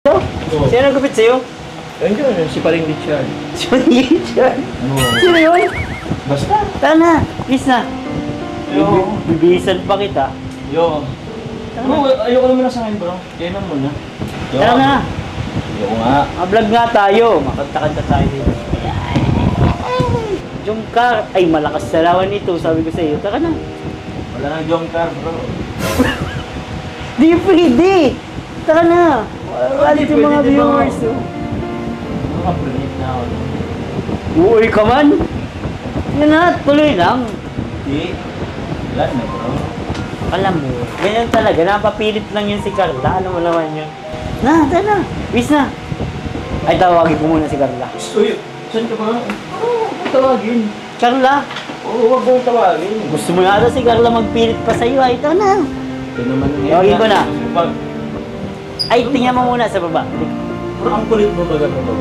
Oh. Sino nagupit sa'yo? Ayun yun, si Paring Richard. Si Richard. Oo. Sino yun? Basta. Tara na, please na. Yo. Bibihisan pa kita. Yo. Bro, ayoko naman na sa akin, bro. Kaya naman muna. Yo. Tara na. Ayoko nga. Vlog nga tayo. Makanta-kanta tayo dito. Jungkar. Ay, malakas sa lawan nito. Sabi ko sa'yo. Tara na. Wala nang jongkar, bro. Di pwede. Tara na. Walit yung mga Pwede, di ba? viewers. Oh. Makapalit na ako. Uuwi ka man. Yan na, tuloy lang. Di. Wala na, bro. Alam mo, ganyan talaga. Napapilit lang yun si Carla. Ano mo naman yun? Na, tara na. Peace na. Ay, tawagin ko muna si Carla. Uy, saan ka ba? Oo, tawagin. Carla, Oo, wag mong tawagin. gusto mo yata si Carla magpilit pa sa'yo. Ay, ito na. Ito naman ngayon. Tawagin ko na. Pag, Ay, tingnan mo muna sa baba. bro, ang kulit mo talaga, bro.